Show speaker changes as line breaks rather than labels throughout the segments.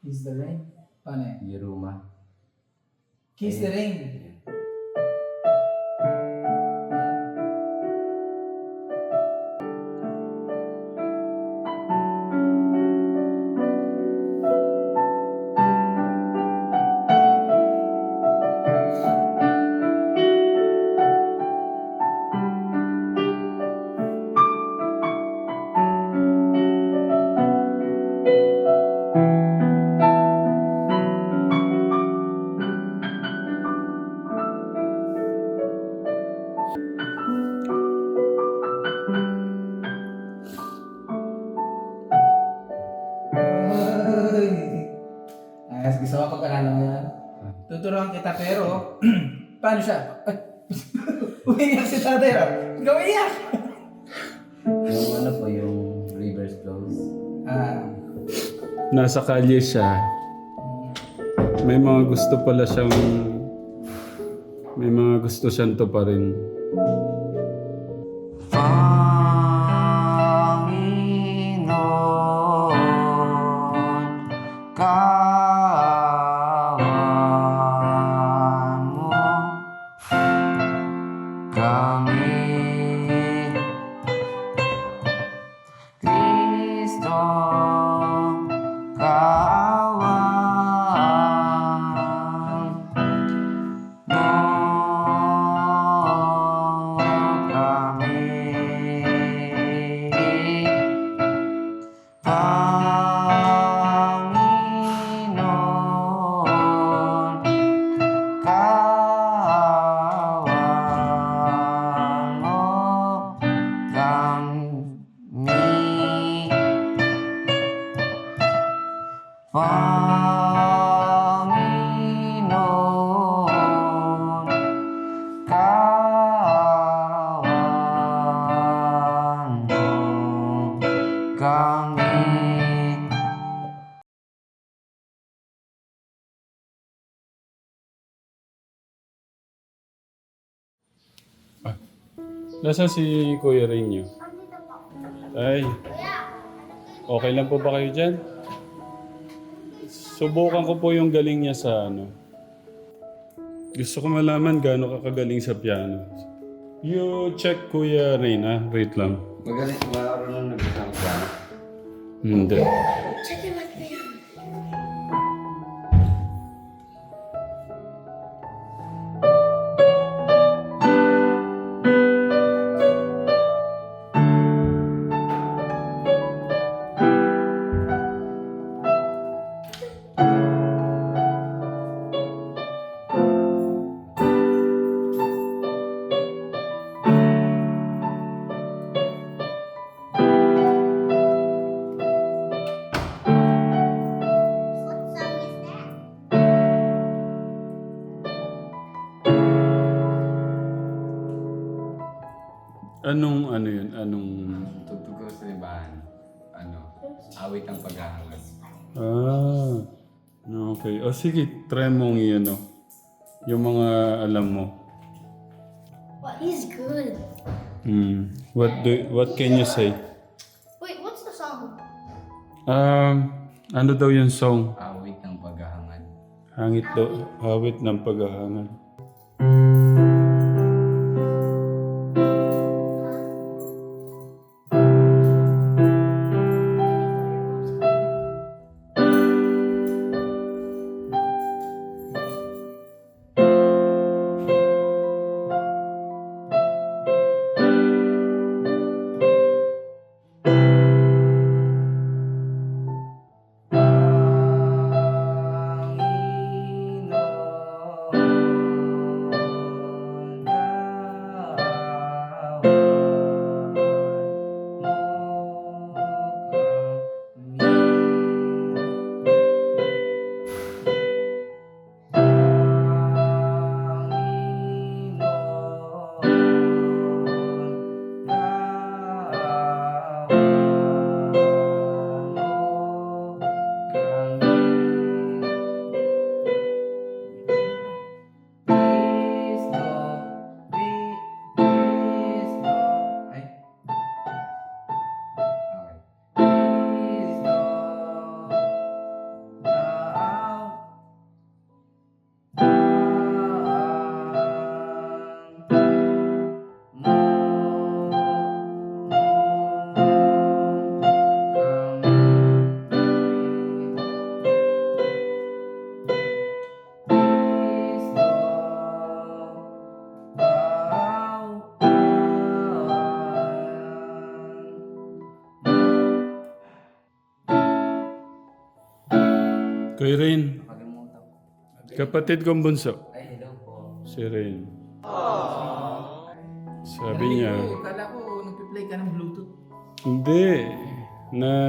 Kiss the rain. Paano yan?
Yeruma.
Kiss the rain. Ayos, gusto mo pag-alala mo yan? Tuturuan kita pero, paano siya? Umiiyak si tatay ah. Ikaw iiyak!
Yung ano po, yung reverse flows.
Nasa kalye siya. May mga gusto pala siyang... May mga gusto siyang to pa rin.
Panginoon, kaawaan mo kami. Kristo, kaawaan mo kami. Panginoon, kaawaan mo kami. Panginoon, kaawaan mo kami.
Nasaan si Kuya Rainyo? Ay, okay lang po ba kayo dyan? Subukan ko po yung galing niya sa ano. Gusto ko malaman gaano ka kagaling sa piano. You check Kuya Rain, ah. Wait lang.
Magaling, marunong nagsasama ka.
Hindi. Anong ano yun? Anong...
Tutugtog sa libahan. Ano? Awit ang paghahangad.
Ah, okay. O sige, try mong yun, no? Yung mga alam mo.
Well, he's good.
What can you say?
Wait, what's the song?
Ano daw yung song?
Awit ng paghahangad.
Hangit daw, hawit ng paghahangad.
Panginoon,
Kuya Rain,
Nakalimutan ko.
kapatid kong bunso.
Ay, hello po.
Si Rain. Sabi niya,
Kala ko nagpi-play ka ng Bluetooth.
hindi.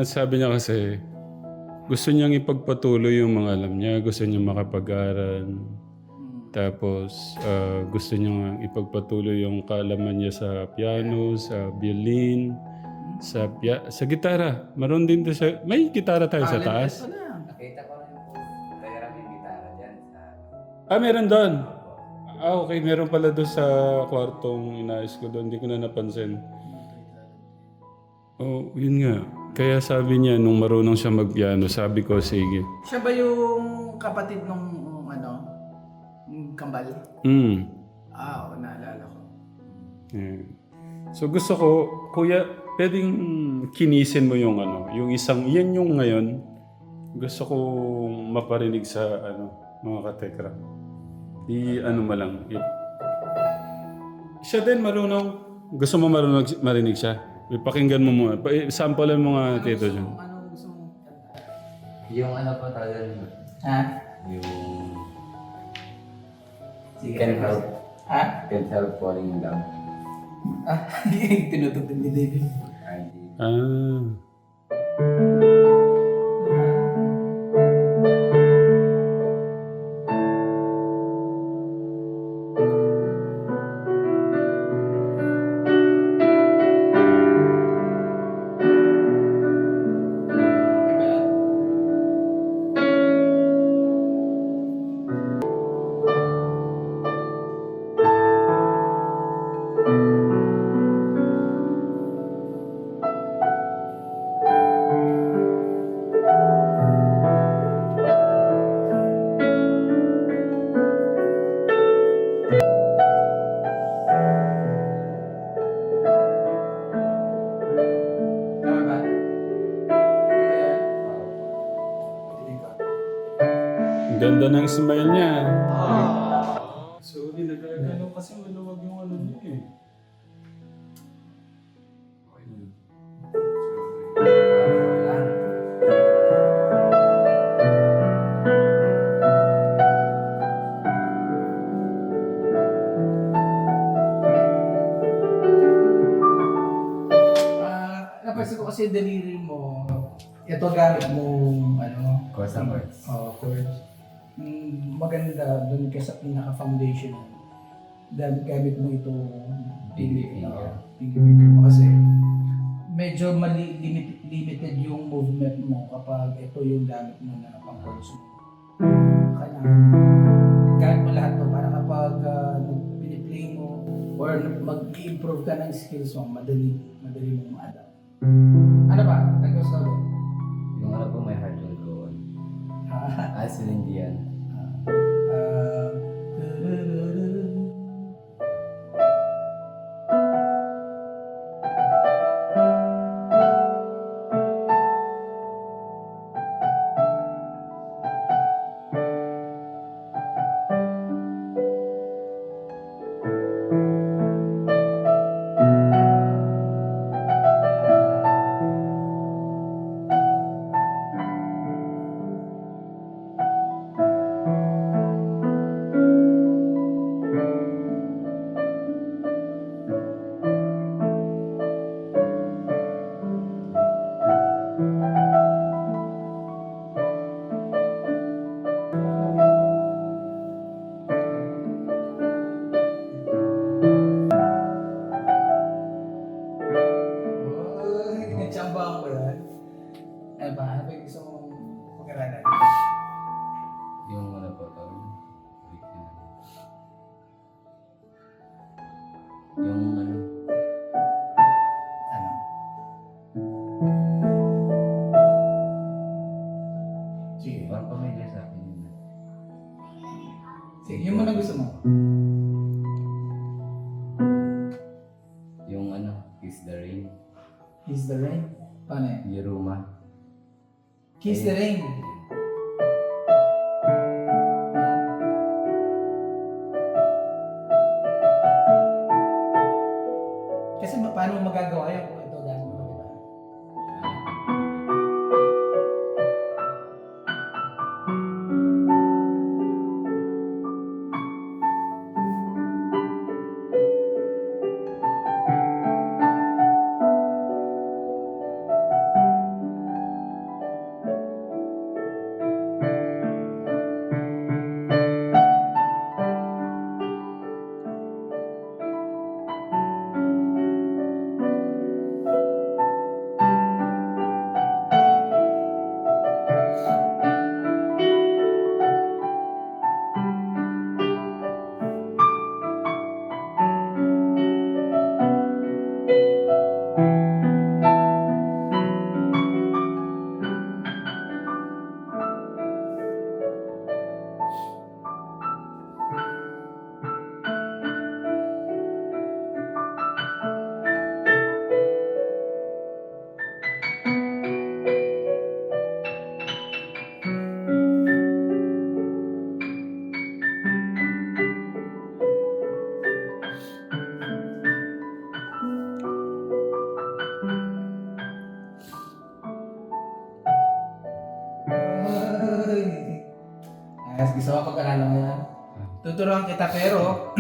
Sabi niya kasi, gusto niyang ipagpatuloy yung mga alam niya. Gusto niyang makapag-aral. Tapos, gusto niyang ipagpatuloy yung kaalaman niya sa piano, sa violin, sa gitara. Maroon din to sa... May gitara tayo sa taas?
Wala.
Nakita ko rin po. Kaya yung gitara dyan sa...
Meron doon. Okay. Meron pala doon sa kwartong inayos ko doon. Hindi ko na napansin. Oh, yun nga. Kaya sabi niya, nung marunong siya mag-piano, sabi ko, sige.
Siya ba yung kapatid nung yung kambal? Oo, naalala ko.
Yeah. So gusto ko, kuya, pwedeng kinisin mo yung yung isang, yan yung ngayon, gusto ko maparinig sa mga katekra. Mo lang. Siya din marunong, gusto mo marinig siya? Ipakinggan mo muna. Samplean mo nga tito dyan.
Ano gusto mong kanta?
Yung ano po talaga yun.
Ha?
Yung...
Sige.
Can't help.
Ha?
Can't help falling in love.
Tinutugtog ni David.
Ay,
Tama ba?
Ang ganda ng smile niya. Sorry, nagagano kasi maluwag yung niya eh.
Napansin ko kasi daliri mo, ito gamit mo,
Cosa words.
chords. Maganda doon ka sa pinaka-foundation. Gamit mo ito,
Pinky finger.
pinky finger mo kasi medyo limited yung movement mo kapag ito yung gamit mo na pang-chords mo. Kailangan gamit mo lahat to para kapag piniplay mo or mag-improve ka ng skills mo, madali mo ma-adapt. Ano ba? Nag-gusto ko?
Yung ano po, my heart will go on. Celine Dion.
Nagtsambahan ko yan. Ano ba? Ano ba yung gusto mong pag-aralan?
Yung ano po, tawag. Yung ano.
Ano? Sige.
Parang pamilya sa akin yun.
Sige, yung muna gusto mo.
Yung ano, Kiss the Rain.
Kiss the Rain. Paano yan?
Yeruma.
Kiss the Rain. Kasi paano mo magagawa yun kung ito dahil mo, di ba? Gusto mo pag-aralan mo yan? Tuturuan kita pero,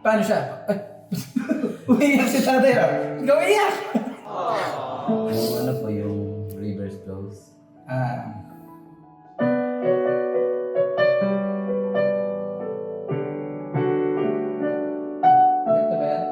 paano siya? Umiiyak si tatay. Ikaw iyak!
Yung ano po, yung reverse flows.
Ganito ba yan?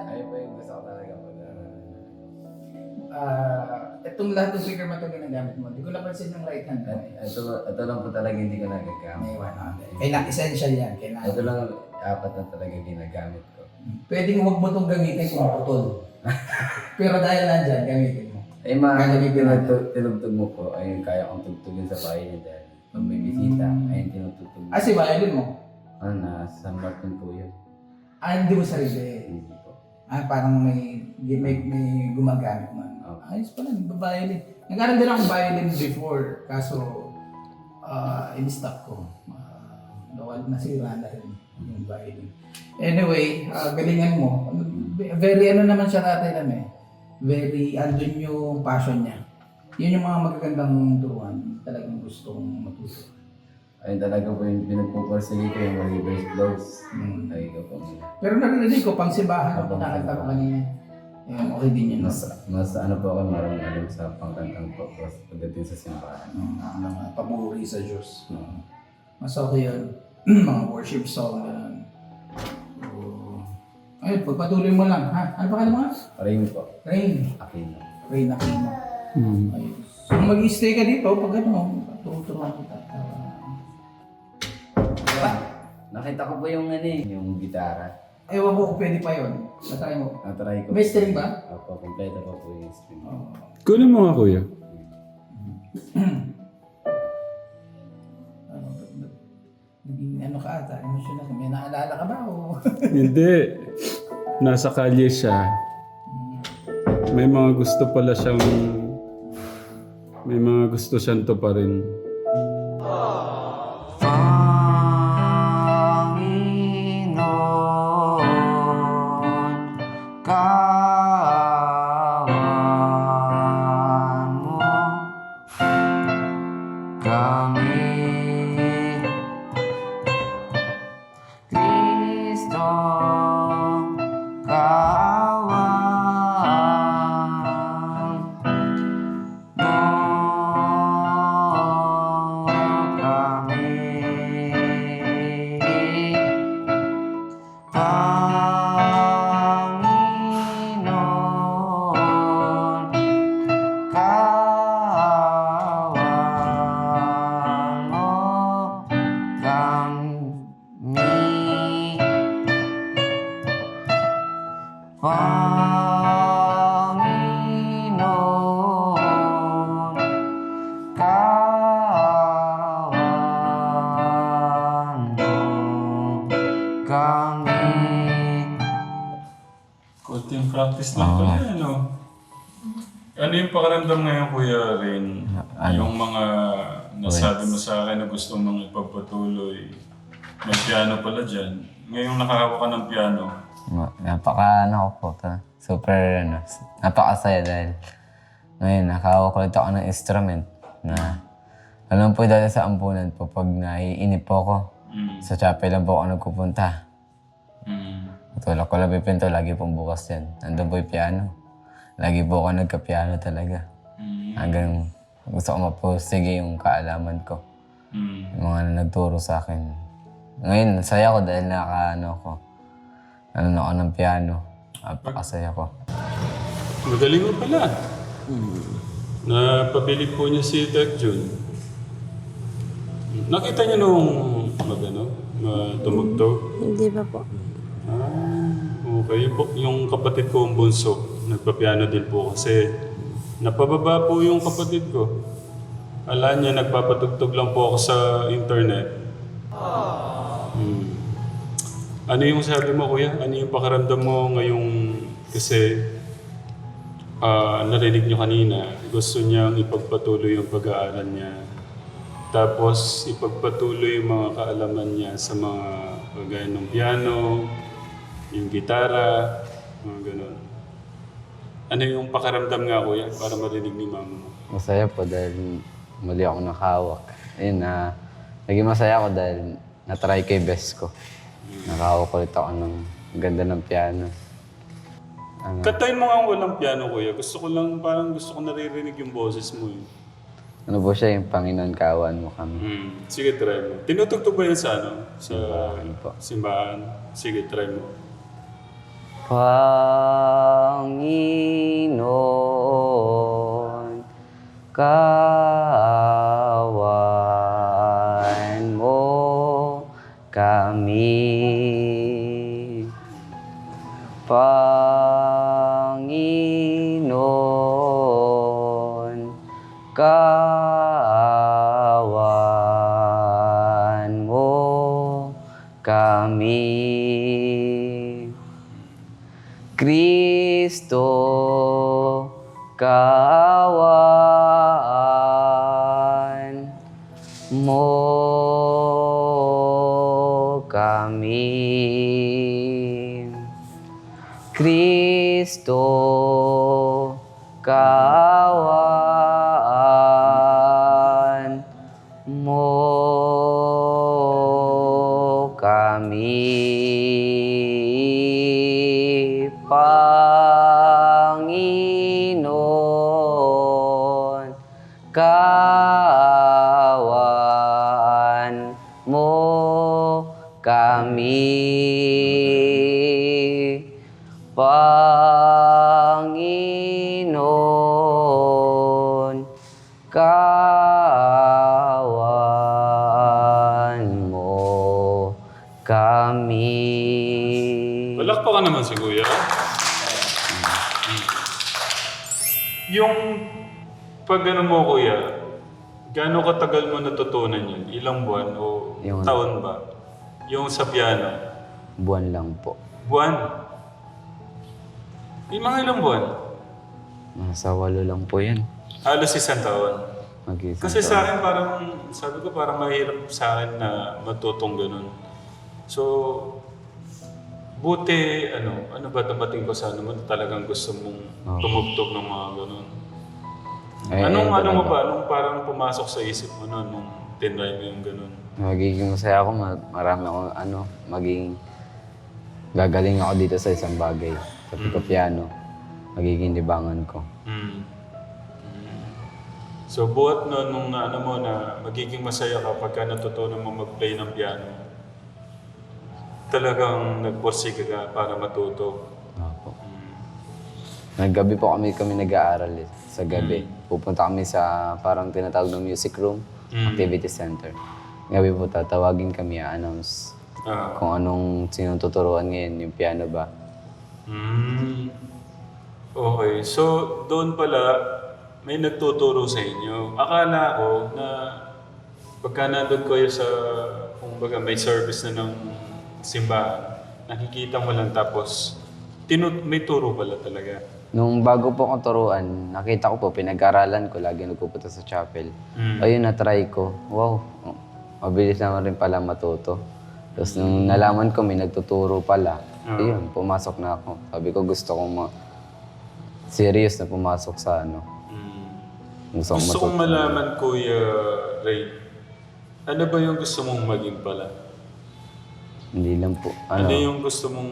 Ayun po yung gusto ko talaga pag-aralan.
Itong lahat ng figure mo ito ginagamit mo. Hindi ko napansin yung right hand mo.
Ito lang po talaga hindi ko nagagamit.
May one on there. Kailangan essential yan. Kailangan.
Ito lang apat na talaga ginagamit ko.
Pwedeng huwag mo itong gamitin kung putol. Pero dahil nandyan, gamitin mo.
Eh mga
Gagamitin natin.
tinugtog mo po, ayun kaya kong tugtugin sa bahay ni Dad. Pag may bisita, ayun tinutugtog mo.
Si violin mo?
Ano na, San Martin po yun.
Hindi mo sarili.
Hindi po.
Parang may gumagamit mo.
Okay.
Ayos pala, nagba-violin. Nag-aral din akong violin before, kaso in-stop ko. Nasira na rin yung violin. Anyway, galingan mo. Very naman siya natin very andun yung passion niya. Yun yung mga magagandang turuan. Talagang gustong matuto.
Ayun talaga po yung pinagpupursige ko yung reverse flows. Ay ko po.
Pero narinig ko, pang simbahan ang pinakanta ko kanina. Okay din yun.
Mas ano po ako marang alam sa pangkantang po pagdating sa simbahan.
Mga paburi sa Diyos. Mas okay yun. Mga worship song. Ayun, pagpatuloy mo lang. Ano pa ka naman?
Rain po.
Rain.
Aquino.
Rain Aquino. Ayun. So mag-stay ka dito, pag tuturuan kita.
Nakita ko po yung yung gitara.
Ewan ko kung pwede pa yun. Natry mo.
Natry ko.
May string ba?
Opo, kompleto pa po yung string.
Kunin mo nga, kuya.
Naging ka ata, emotional ka. May naalala ka ba?
Hindi. Nasa kalye siya. May mga gusto pala siyang... May mga gusto siyang to pa rin. Kunting practice lang pala, ano? Ano yung pakiramdam ngayon, Kuya Rain? Yung mga nasabi mo sa akin na gusto mong ipagpatuloy. May piano pala dyan. Ngayong nakahawak ka ng piano.
Napaka ko po. Super napakasaya dahil ngayon nakahawak ko ulit ako ng instrument na alam po dati sa ampunan po pag naiinip po ako. Sa chapel lang po ako nagpupunta. Tulak ko lang yung pinto, lagi pong bukas yan. Nandun po yung piano. Lagi po ako nagka-piano talaga. Hanggang gusto ko mapursige yung kaalaman ko. Yung mga nagturo sa akin. Ngayon, saya ko dahil ako ng piano. Napakasaya ko.
Magaling mo pala. Napabili po niya si Tech Jun. Nakita niyo nung tumugtog?
Hindi pa po.
Okay. Yung kapatid ko ang bunso, nagpapiano din po kasi napababa po yung kapatid ko. Ala niya, nagpapatugtog lang po ako sa internet. Ano yung sabi mo, kuya? Ano yung pakiramdam mo ngayong kasi narinig niyo kanina, gusto niyang ipagpatuloy yung pag-aaral niya. Tapos ipagpatuloy yung mga kaalaman niya sa mga kagaya ng piano, yung gitara, mga ganun. Ano yung pakiramdam nga, kuya, para marinig ni mama mo?
Masaya po dahil muli ako nakahawak. Ayun, naging masaya ako dahil natry ko yung best ko. Nakahawak ulit ako ng ganda ng piano.
Katayin mo nga walang piano, kuya. Gusto ko naririnig yung boses mo.
Ano po siya, yung Panginoon kaawaan mo kami.
Sige, try mo. Tinutugtog ba yan sa ano? Sa
Simbahan po.
simbahan? Sige, try mo.
Panginoon, kaawaan mo kami. Panginoon, kaawaan mo kami. Kristo, kaawaan mo kami. Kristo, kaawaan mo kami. Panginoon, kaawaan mo kami. Panginoon, kaawaan mo kami.
Palakpakan naman si kuya. Yung pag ano mo, kuya, gaano katagal mo natutunan yun? Ilang buwan o
Yung-
taon ba? Yung sa piano?
Buwan lang po.
Buwan? Yung mga ilang buwan?
Nasa 8 lang po yan.
Halos isang taon.
Mag-isang
Kasi
taon.
sa akin sabi ko parang mahirap sa akin na matutong ganun. So, buti, ano ba dapating ko sa mo, talagang gusto mong tumugtog ng mga ganun. Anong parang pumasok sa isip mo na nung tinry mo yung ganun?
Magiging masaya ako, marami ako, maging gagaling ako dito sa isang bagay. Sa pagka-piano, magiging libangan ko.
So, buhat nung na magiging masaya ka pagka natutunan mo mag-play ng piano, talagang nagporsige ka para matuto.
Opo. Naggabi po kami nag-aaral sa gabi. Pupunta kami sa parang tinatawag ng music room, activity center. Gabi po tatawagin kami, announce kung anong sinong tuturuan ngayon, yung piano ba.
Okay, so doon pala may nagtuturo sa inyo. Akala ko na pagka nandun kayo sa, kumbaga may service na ng simbahan, nakikita mo lang tapos may turo pala talaga.
Nung bago po akong turuan, nakita ko po, pinag-aralan ko, lagi nagpupunta sa chapel. Ayun, na-try ko. Wow, mabilis naman rin pala matuto. Tapos nung nalaman ko may nagtuturo pala, ayun, pumasok na ako. Sabi ko gusto kong serious na pumasok sa
Gusto kong malaman, Kuya Ray, ano ba yung gusto mong maging pala?
Hindi lang po.
Ano yung gusto mong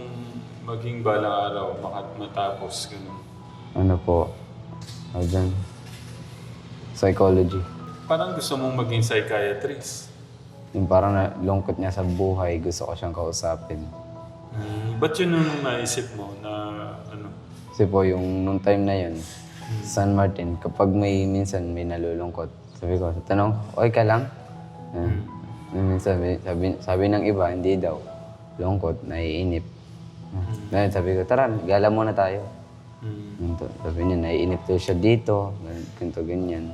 maging balang araw, matapos, gano'n?
Ano po? Dyan. psychology.
Parang gusto mong maging psychiatrist.
Yung parang lungkot niya sa buhay, gusto ko siyang kausapin.
Ba't yun yung naisip mo na ano?
Kasi po yung nung time na yun, San Martin, kapag minsan may nalulungkot, sabi ko, tanong, okay ka lang? Minsan, sabi ng iba, hindi daw. Lungkot, naiinip. Ngayon, sabi ko, tara, gala muna tayo. Sabi niya, naiinip daw siya dito, ganito, ganyan.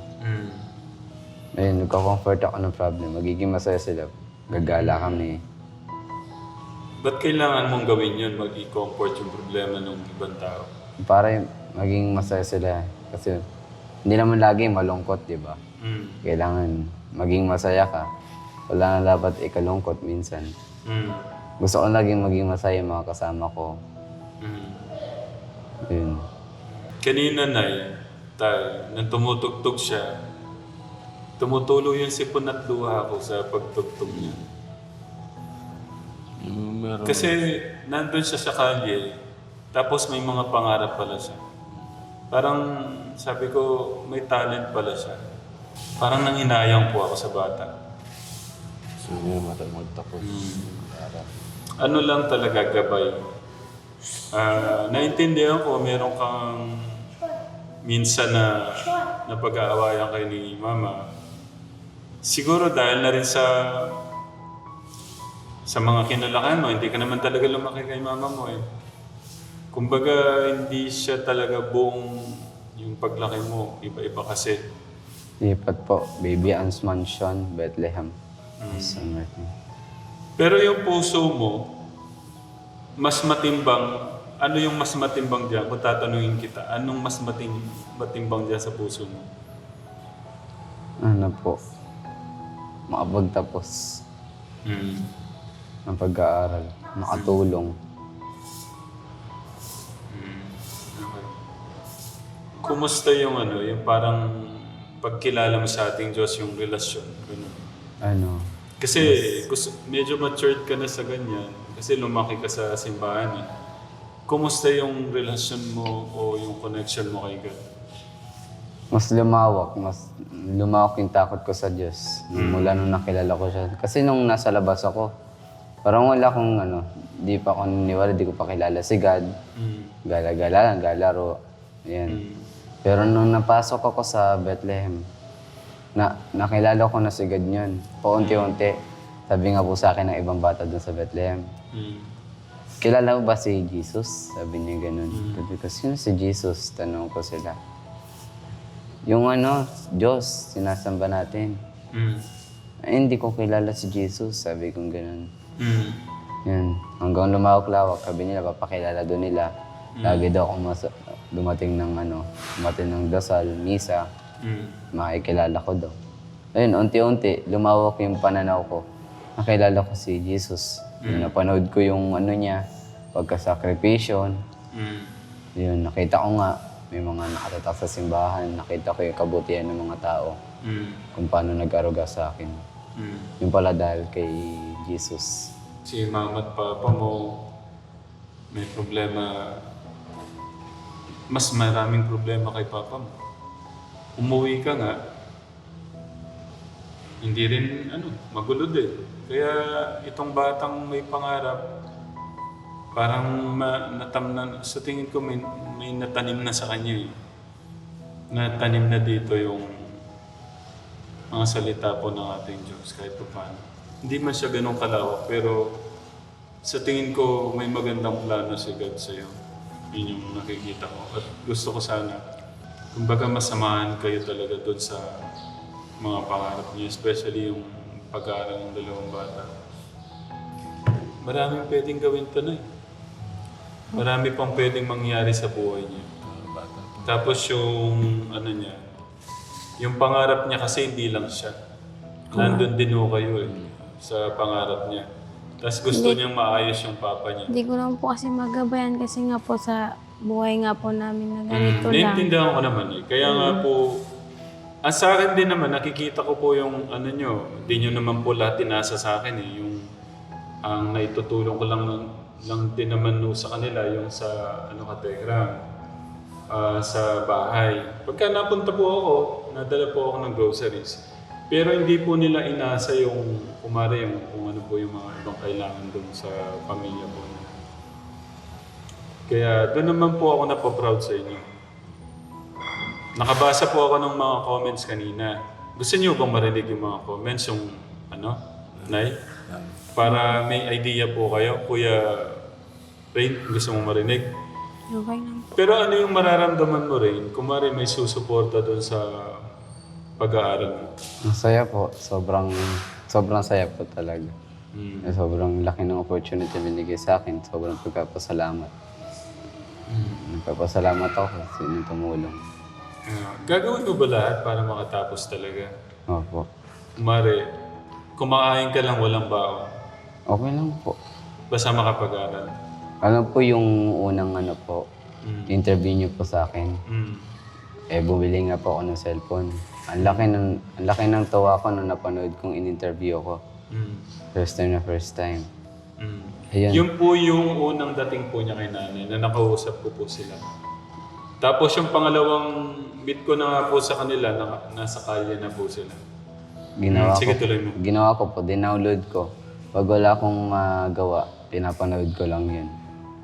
Ayun, nagka-comfort ako ng problem. Magiging masaya sila. Gagala kami.
Ba't kailangan mong gawin yun, mag-i-comfort yung problema ng ibang tao?
Para maging masaya sila. Kasi hindi naman lagi malungkot, di ba? Kailangan maging masaya ka. Wala na dapat ikalungkot minsan. Gusto ko laging maging masaya yung mga kasama ko. Yun.
Kanina, Nay, nang tumutugtog siya, tumutulo yung sipon at luha ko sa pagtugtog niya. Kasi nandun siya sa kalye, tapos may mga pangarap pala siya. Parang sabi ko, may talent pala siya. Parang nanghinayang po ako sa bata.
So, yun, magtapos.
Ano lang talaga gabay. Naintindihan ko, meron kang minsan na napag-aawayan kayo ni Mama. Siguro dahil na rin sa mga kinalakihan mo, hindi ka naman talaga lumaki kay Mama mo eh. Kumbaga, hindi siya talaga buong yung paglaki mo. Iba-iba kasi.
Lipat po. Baby Ann's Mansion, Bethlehem. San Martin.
Pero yung puso mo, mas matimbang. Ano yung mas matimbang dyan? Kung tatanungin kita, anong mas matimbang dyan sa puso mo?
Ano po? Makapagtapos ng pag-aaral. Nakatulong.
Okay. Kumusta yung yung parang pagkilala mo sa ating Diyos, yung relasyon? Ganun.
Ano?
Kasi medyo matured ka na sa ganyan. Kasi lumaki ka sa simbahan eh. Kumusta yung relasyon mo o yung connection mo kay God?
Mas lumawak yung takot ko sa Diyos. Mula nung nakilala ko siya. Kasi nung nasa labas ako, parang wala akong di pa ako niniwala, di ko pa kilala si God. Gala-gala lang, galaro. Ayan. Pero nung napasok ako sa Bethlehem, nakilala ko na si God yun. Paunti-unti. Sabi nga po sa akin ng ibang bata doon sa Bethlehem. Kilala mo ba si Jesus? Sabi niya ganun. Sabi ko, sino si Jesus? Tanong ko sila. Yung Diyos, sinasamba natin. Ay, hindi ko kilala si Jesus. Sabi ko ganun. Yan. Hanggang lumawak-lawak, sabi nila, papakilala doon nila. Lagi daw akong dumating ng dasal, misa. Makikilala ko daw. Ayun, unti-unti, lumawak yung pananaw ko. Nakilala ko si Jesus. Napanood ko yung niya, pagkasakripisyon. Yun, nakita ko nga, may mga nakatatak sa simbahan. Nakita ko yung kabutihan ng mga tao. Kung paano nag-aruga sa akin. Yung pala dahil kay Jesus.
Si Mama at Papa mo, may problema. Mas maraming problema kay Papa mo. Umuwi ka nga, hindi rin magulo din. Kaya itong batang may pangarap, parang sa tingin ko may natanim na sa kanya eh. Natanim na dito yung mga salita po ng ating Diyos kahit pa paano. Hindi man siya ganun kalawak, pero sa tingin ko may magandang plano si God sa'yo. Yun yung nakikita ko. At gusto ko sana, kumbaga masamahan kayo talaga doon sa mga pangarap niyo, especially yung pag-aaral ng dalawang bata. Maraming pwedeng gawin to na eh. Marami pang pwedeng mangyari sa buhay niya. Tapos yung niya, yung pangarap niya kasi hindi lang siya. Nandun din ho kayo eh, sa pangarap niya. Tapos gusto niyang maayos yung papa niya.
Hindi ko naman po kasi magabayan kasi nga po sa buhay nga po namin na ganito lang.
Naiintindihan ko naman eh. Kaya nga po, sa akin din naman, nakikita ko po yung nyo. Hindi nyo naman po lahat tinasa sa akin eh. Yung ang naitutulong ko lang din naman no, sa kanila, yung sa Kategram, sa bahay. Pagka napunta po ako nadala po ako ng groceries. Pero hindi po nila inasa yung, kumare yung kung ano po yung mga ibang kailangan doon sa pamilya po niya. Kaya doon naman po ako napaproud sa inyo. Nakabasa po ako ng mga comments kanina. Gusto niyo bang marinig yung mga comments, yung ano, Nay? Para may idea po kayo. Kuya Rain, gusto mo marinig?
Okay lang.
Pero ano yung mararamdaman mo rin? Kumari may susuporta doon sa pag-aaral mo.
Masaya po. Sobrang saya po talaga. Sobrang laki ng opportunity binigay sa akin. Sobrang pagkapasalamat. Nagpapasalamat ako sa inyong tumulong.
Gagawin mo ba lahat para makatapos talaga?
Opo.
Kumari, kumakain ka lang walang baon.
Okay lang po.
Basta makapag-aral.
Ano po yung unang interview niyo po sa akin? Bumili nga po ako ng cellphone. Ang laki ng tawa ko nung napanood kong in-interview ko. First time. Ayun.
Yun po yung unang dating po niya kay nanay na nakausap ko po sila. Tapos yung pangalawang meet ko na nga po sa kanila, nasa kalye na po sila. Sige, tuloy mo.
Ginawa ko po, dinownload ko. Pag wala akong magawa, pinapanood ko lang yun.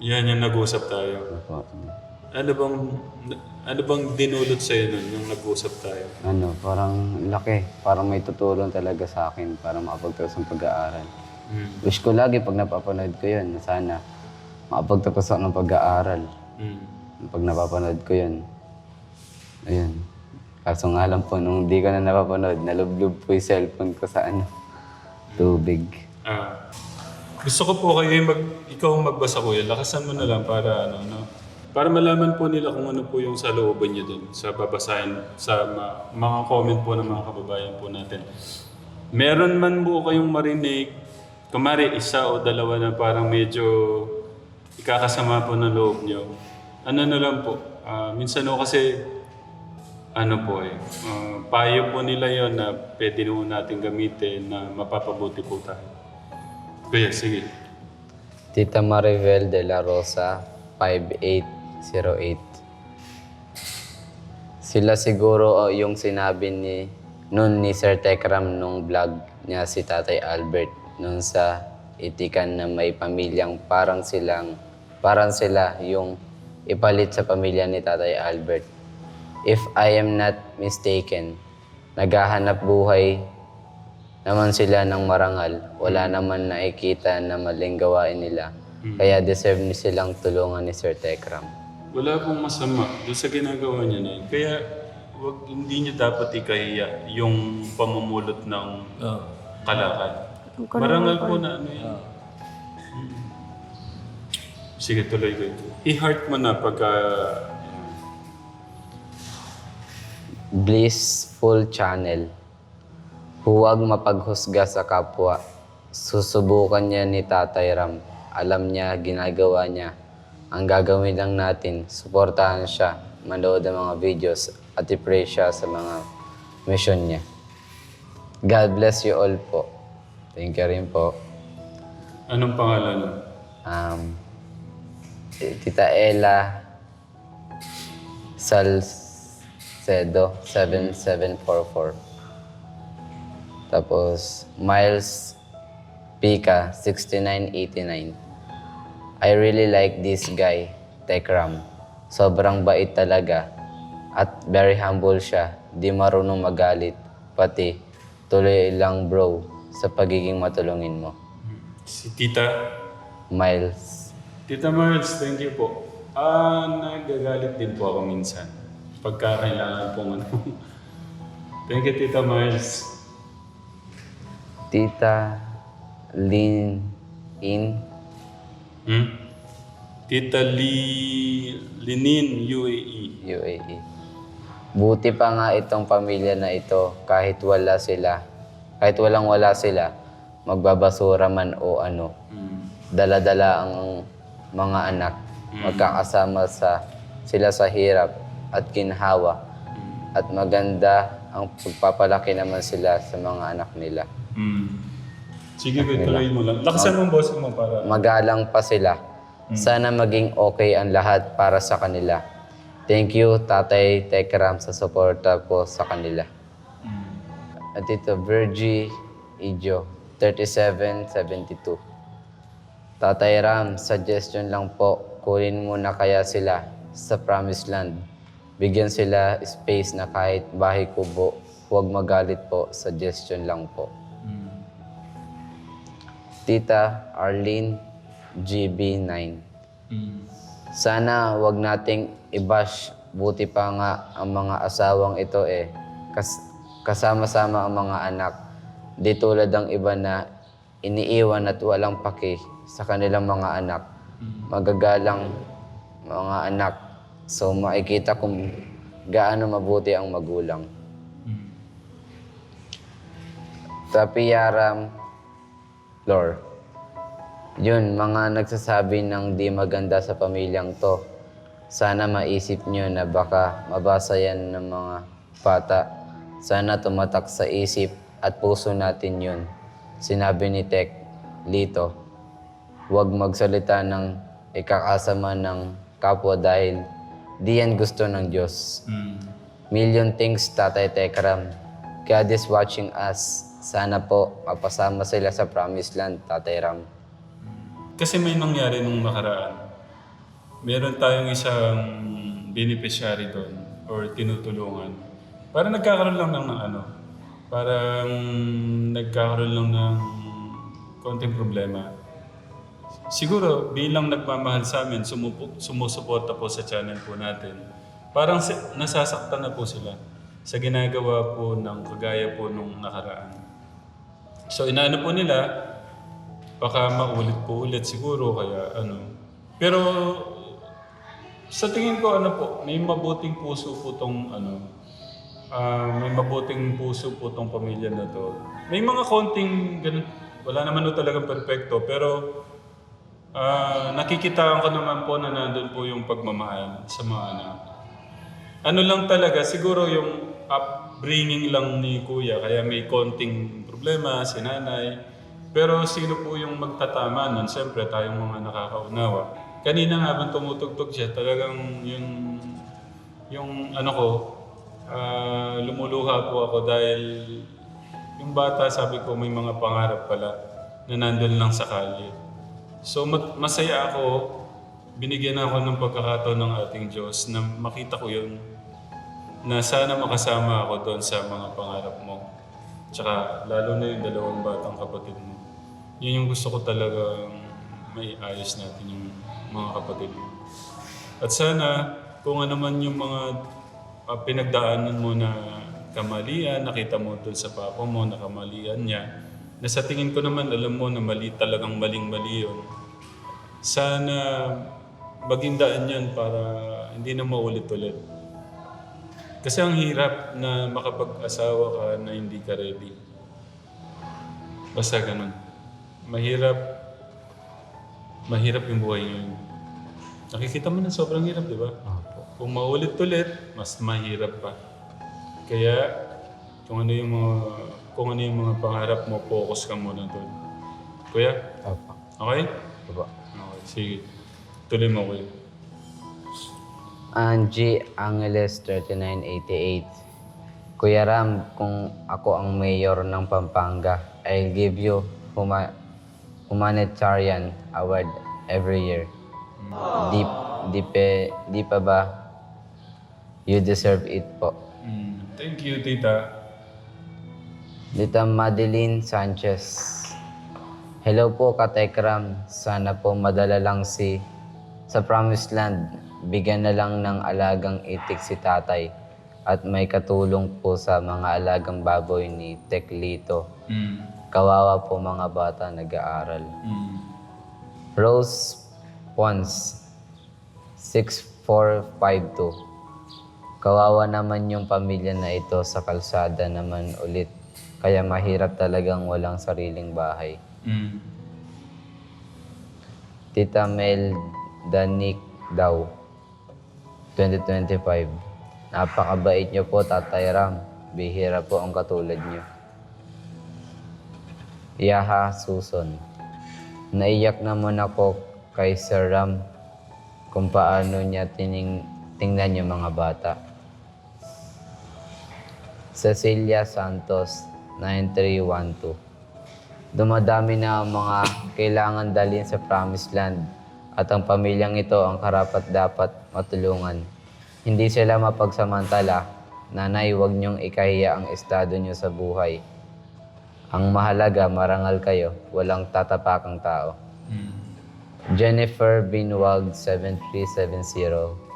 Yan yung nag-usap tayo.
Opo.
Ano bang dinulot sa'yo nun, yung nag-usap tayo?
Parang laki. Parang may tutulong talaga sa akin para makapagtapos ng pag-aaral. Wish ko lagi pag napapanood ko yun, na sana makapagtapos ako ng pag-aaral. Pag napapanood ko yun, ayun. Kaso nga lang po, nung di ko na napapanood, nalublob po yung cellphone ko sa tubig.
Gusto ko po kayo ikaw ang magbasa, kuya. Lakasan mo na lang para para malaman po nila kung ano po yung sa looban niyo dun sa babasahin sa mga comment po ng mga kababayan po natin. Meron man po kayong marinig, kumari isa o dalawa na parang medyo ikakasama po ng loob niyo. Ano na lang po, minsan kasi payo po nila yon na pwede naman natin gamitin na mapapabuti po tayo. Kuya, sige.
Tita Maribel de la Rosa, 5808. Sila siguro yung sinabi ni Sir Tekram nung vlog niya si Tatay Albert nung sa itikan na may pamilyang parang sila yung ipalit sa pamilya ni Tatay Albert. If I am not mistaken, naghahanap buhay naman sila ng marangal. Wala naman nakikita na maling gawain nila. Kaya deserve ni silang tulungan ni Sir Tekram.
Wala pong masama doon sa ginagawa niya na yun. Kaya hindi niyo dapat ikahiya yung pamumulot ng kalakal. Marangal po na yan. Sige, tuloy ko ito. I-heart mo na pagka...
Blissful Channel. Huwag mapaghusga sa kapwa. Susubukan niya ni Tatay Ram. Alam niya, ginagawa niya. Ang gagawin lang natin, suportahan siya, manood ng mga videos, at i-pray siya sa mga mission niya. God bless you all po. Thank you rin po.
Anong pangalan?
Tita Ella Salcedo, 7744. Tapos, Miles Pika, 6989. I really like this guy, Tekram. Sobrang bait talaga. At very humble siya. Di marunong magalit. Pati, tuloy lang bro sa pagiging matulungin mo.
Si Tita?
Miles.
Tita Miles, thank you po. Nagagalit din po ako minsan. Pagka kailangan pong Thank you, Tita Miles.
Tita Lin In.
Tita Linin, UAE.
UAE. Buti pa nga itong pamilya na ito kahit walang wala sila, magbabasura man o ano. Dala-dala ang mga anak, magkakasama sila sa hirap at ginhawa. At maganda ang pagpapalaki naman sila sa mga anak nila.
Sige, tuloy mo lang. Lakasan mo ang boss mo para...
Magalang pa sila. Sana maging okay ang lahat para sa kanila. Thank you, Tatay Tekram, sa suporta po sa kanila. At ito, Virgie Ijo, 3772. Tatay Ram, suggestion lang po, kunin mo na kaya sila sa Promised Land. Bigyan sila space na kahit bahay kubo, huwag magalit po, suggestion lang po. Tita Arlene, GB9. Sana wag nating i-bash, buti pa nga ang mga asawang ito kasama-sama ang mga anak. Di tulad ang iba na iniiwan at walang paki sa kanilang mga anak. Magagalang mga anak. So makikita kung gaano mabuti ang magulang. Tapiyaram Lord. Yun, mga nagsasabi ng di maganda sa pamilyang to. Sana maisip nyo na baka mabasa yan ng mga bata. Sana tumatak sa isip at puso natin yun. Sinabi ni Tek Lito, huwag magsalita ng ikakasama ng kapwa dahil di yan gusto ng Diyos. Million thanks, Tatay Tekram. God is watching us. Sana po mapasama sila sa Promised Land, Tatay Ram.
Kasi may nangyari nung nakaraan. Meron tayong isang beneficiary doon or tinutulungan. Parang nagkakaroon lang ng parang nagkakaroon lang ng konting problema. Siguro bilang nagmamahal sa amin, sumusuporta po sa channel po natin. Parang nasasaktan na po sila sa ginagawa po ng kagaya po nung nakaraan. So inaano po nila, baka maulit po ulit siguro, kaya Pero sa tingin ko may mabuting puso po tong may mabuting puso po tong pamilya na to. May mga konting ganun, wala naman po talagang perfecto, pero nakikitaan ko naman po na nandun po yung pagmamahal sa mga anak. Ano lang talaga, siguro yung upbringing lang ni Kuya, kaya may konting problema si nanay. Pero sino po yung magtatama nun? Siyempre, tayong mga nakakaunawa. Kanina nga habang tumutugtog siya, talagang lumuluha po ako dahil yung bata, sabi ko, may mga pangarap pala na nandun lang sa kalye. So masaya ako, binigyan ako ng pagkakataon ng ating Diyos na makita ko yun, na sana makasama ako doon sa mga pangarap mo. Tsaka lalo na yung dalawang batang kapatid mo. Yun yung gusto ko talaga may ayos natin yung mga kapatid mo. At sana kung ano man yung mga pinagdaanan mo na kamalian, nakita mo doon sa papa mo na kamalian niya, na sa tingin ko naman alam mo na mali, talagang maling-mali yun. Sana maging daan yan para hindi na maulit-ulit. Kasi ang hirap na makapag-asawa ka na hindi ka ready. Basta ganun. Mahirap yung buhay ngayon. Nakikita mo na sobrang hirap, di ba? Kung maulit-ulit, mas mahirap pa. Kaya kung ano yung mga pangarap mo, focus ka muna doon. Kuya?
Opo.
Okay?
Opo.
Okay, sige. Tuloy mo, Kuya.
Angie Angeles 3988. Kuya Ram, kung ako ang mayor ng Pampanga, I'll give you humanitarian award every year. Di pa ba? You deserve it po.
Thank you, Tita.
Tita Madeline Sanchez. Hello po, Katekram. Sana po madala lang sa Promised Land. Bigyan na lang ng alagang itik si tatay. At may katulong po sa mga alagang baboy ni Teklito. Kawawa po mga bata nag-aaral. Rose Pons, 6452. Kawawa naman yung pamilya na ito, sa kalsada naman ulit. Kaya mahirap talagang walang sariling bahay. Tita Mel Danik daw, 2025. Napakabait niyo po, Tatay Ram. Bihira po ang katulad niyo. Yaha Suson. Naiyak naman ako kay Sir Ram kung paano niya tingnan yung mga bata. Cecilia Santos, 9312. Dumadami na ang mga kailangan dalhin sa Promised Land at ang pamilyang ito ang karapat-dapat matulungan. Hindi sila mapagsamantala. Nanay, huwag niyong ikahiya ang estado niyo sa buhay. Ang mahalaga, marangal kayo, walang tatapakang tao. Jennifer Binwag, 7370.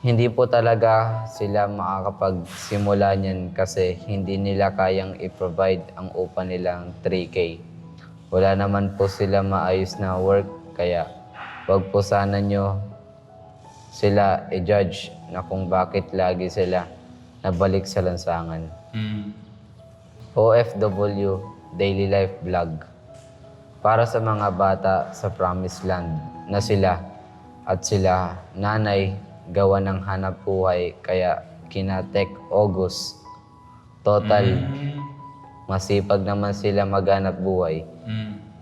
Hindi po talaga sila makakapagsimula niyan kasi hindi nila kayang i-provide ang upa nilang 3K. Wala naman po sila maayos na work, kaya wag po sana nyo sila i-judge na kung bakit lagi sila nabalik sa lansangan. OFW Daily Life Vlog. Para sa mga bata sa Promised Land na sila at sila nanay gawa ng hanap buhay kaya kinatek August. Total, masipag naman sila maghanap buhay.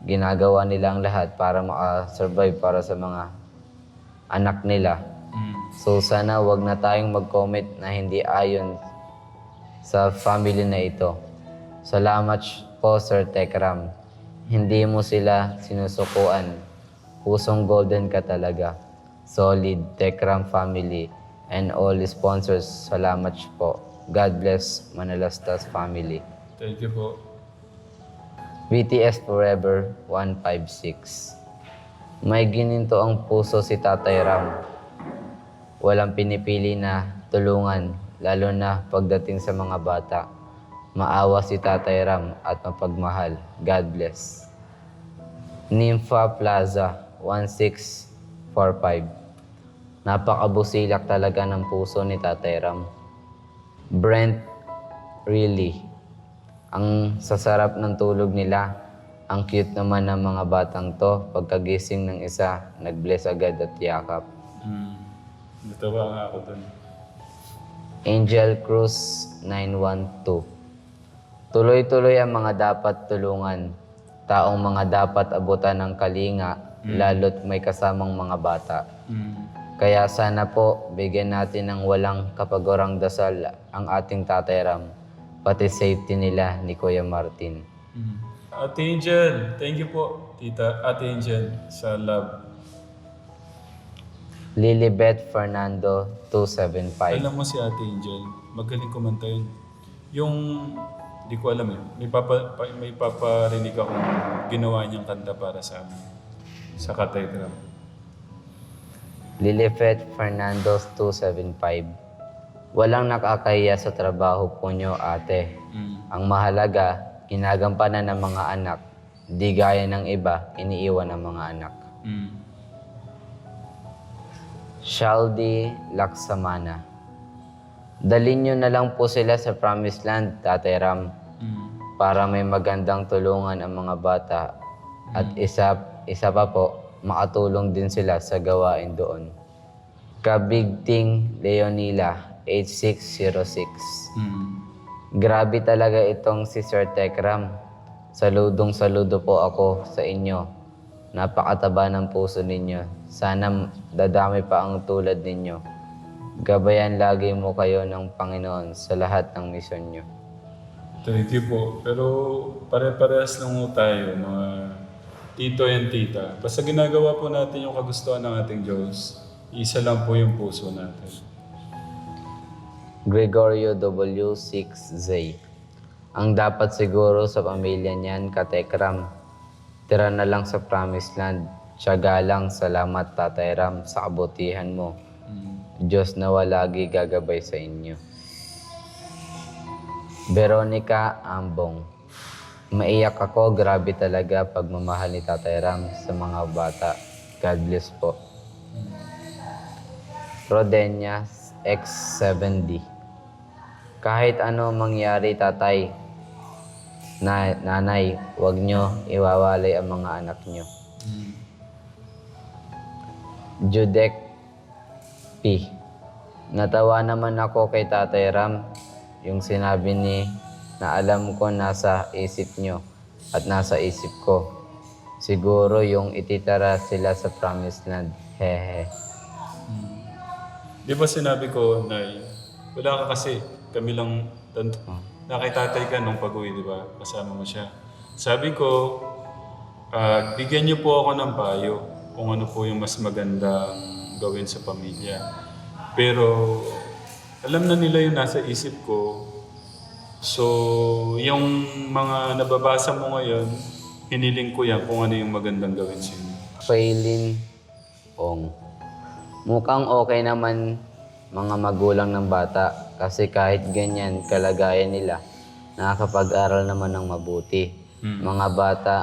Ginagawa nila ang lahat para makasurvive para sa mga anak nila. So sana wag na tayong mag-comment na hindi ayon sa family na ito. Salamat po Sir Tekram. Hindi mo sila sinusukuan. Pusong golden ka talaga. Solid Tekram family and all sponsors, salamat po. God bless Manalastas family.
Thank you po.
BTS Forever 156. May gininto ang puso si Tatay Ram. Walang pinipili na tulungan, lalo na pagdating sa mga bata. Maawa si Tatay Ram at mapagmahal. God bless. Nympha Plaza 1645. Napakabusilak talaga ng puso ni Tatay Ram. Brent, really. Ang sasarap ng tulog nila. Ang cute naman ng mga batang to. Pagkagising ng isa, nag-bless agad at yakap.
Natawa nga ako dun.
Angel Cruz 912. Tuloy-tuloy ang mga dapat tulungan. Taong mga dapat abutan ng kalinga, lalo't may kasamang mga bata. Kaya sana po, bigyan natin ng walang kapagorang dasal ang ating Tatay Ram, pati safety nila ni Kuya Martin.
Ate Angel, thank you po, Tita Ate Angel, sa love.
Lilibet Fernando 275.
Alam mo si Ate Angel, magaling kumanta yun. Yung, di ko alam eh, may paparinig akong ginawa niyang kanta para sa amin. Sa Kategram.
Lilibet Fernando 275. Walang nakakahiya sa trabaho po nyo, ate. Ang mahalaga, ginagampanan ng mga anak. Di gaya ng iba, iniiwan ng mga anak. Shaldi Laksamana. Dalhin nyo na lang po sila sa Promised Land, Tatay Ram, para may magandang tulungan ang mga bata. At isa pa po, makatulong din sila sa gawain doon. Kabigting Leonila, 8606. Grabe talaga itong si Sir Tekram. Saludong-saludo po ako sa inyo. Napakataba ng puso ninyo. Sana dadami pa ang tulad ninyo. Gabayan lagi mo kayo ng Panginoon sa lahat ng misyon nyo.
Thank you po. Pero pare-parehas lang po tayo, mga tito and tita. Basta ginagawa po natin yung kagustuhan ng ating Diyos. Isa lang po yung puso natin.
Gregorio W6Z. Ang dapat siguro sa pamilya niyan, Katekram, tira na lang sa Promised Land. Tiyaga lang, salamat Tatay Ram sa kabutihan mo. Diyos nawa lagi gagabay sa inyo. Veronica Ambong. Maiyak ako, grabe talaga pagmamahal ni Tatay Ram sa mga bata. God bless po. Rodenia X7D. Kahit ano mangyari, Tatay, Nanay, huwag nyo iwawalay ang mga anak nyo. Judek P. Natawa naman ako kay Tatay Ram. Yung sinabi na alam ko nasa isip nyo at nasa isip ko. Siguro yung ititara sila sa Promised Land. Hehe.
Di ba sinabi ko, Nay, wala ka kasi. Kami lang, nakitatay ka nung pag-uwi, di ba? Kasama mo siya. Sabi ko, bigyan niyo po ako ng payo kung ano po yung mas magandang gawin sa pamilya. Pero alam na nila yung nasa isip ko. So, yung mga nababasa mo ngayon, hiniling ko yan kung ano yung magandang gawin sa inyo.
Paylin Ong. Mukhang okay naman mga magulang ng bata kasi kahit ganyan kalagayan nila, nakakapag-aral naman ng mabuti. Mga bata,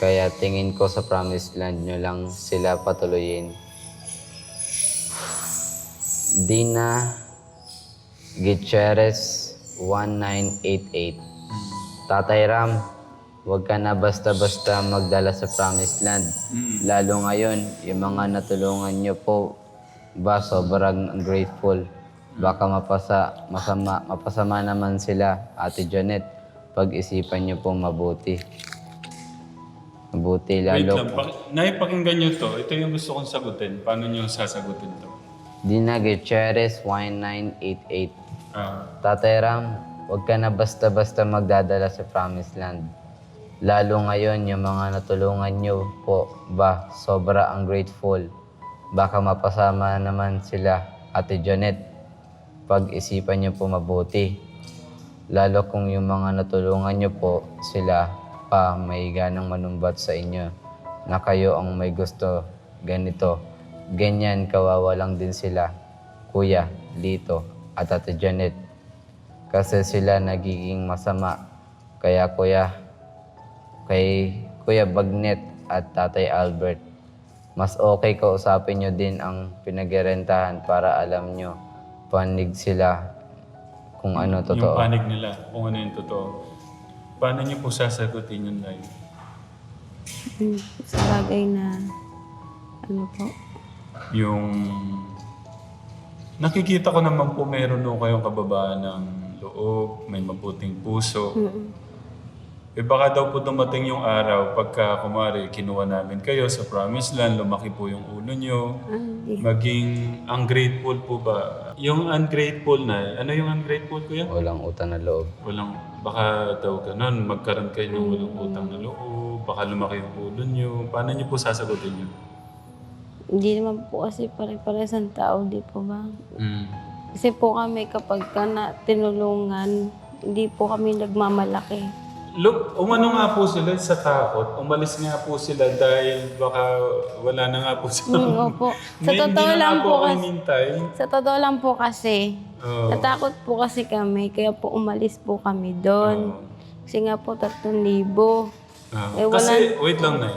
kaya tingin ko sa promised land nyo lang sila patuloyin. Dina Gutierrez 1988. Tatay Ram, huwag ka na basta-basta magdala sa promised land. Lalo ngayon, yung mga natulungan nyo po ba sobrang grateful. Baka mapasama naman sila, Ate Janet. Pag-isipan nyo po mabuti. Mabuti
Wait
lalo
lang,
po.
naipakinggan niyo to. Ito yung gusto kong sagutin. Paano niyo sasagutin to?
Dina Gutierrez 1988.
Ah,
Tatay Ram, huwag ka na basta-basta magdadala sa promised land. Lalo ngayon, yung mga natulungan nyo po ba, sobra ang grateful. Baka mapasama naman sila, Ate Janet. Pag-isipan nyo po mabuti. Lalo kung yung mga natulungan nyo po sila pa may ganang manumbat sa inyo na kayo ang may gusto ganito. Ganyan kawawa lang din sila, Kuya Lito at Ate Janet. Kasi sila nagiging masama. Kaya kay Kuya Bagnet at Tatay Albert, mas okay kausapin nyo din ang pinagrentahan para alam nyo panig sila kung ano
yung
totoo.
panig nila, kung ano yung totoo. Paano niyo po sasagutin yun, Nay?
Sa bagay na, ano po,
Yung... Nakikita ko naman po meron nung kayong kababaan ng loob, may mabuting puso. Eh baka daw po dumating yung araw pagka kumari kinuha namin kayo sa promised land, lumaki po yung ulo nyo, maging ungrateful po ba? Yung ungrateful na, ano yung ungrateful kuya?
Walang utang na loob.
Walang, baka daw ganun, magkaroon kayo ng walang utang na loob, baka lumaki yung ulo nyo. Paano nyo po sasagutin yun?
hindi naman po kasi pare-pares ang tao, di po ba?
Mm.
Kasi po kami kapag ka na tinulungan, hindi po kami nagmamalaki.
Look, umano nga po sila sa takot. Umalis nga po sila dahil baka wala na nga po sila.
Opo. Sa
Hindi
totoo
na
lang
nga
po
ako
kasi,
hinintay.
sa totoo lang po kasi,
Oo.
natakot po kasi kami, kaya po umalis po kami doon.
Oo.
Kasi nga po 3,000. Eh, wala-
Kasi, wait lang Nay.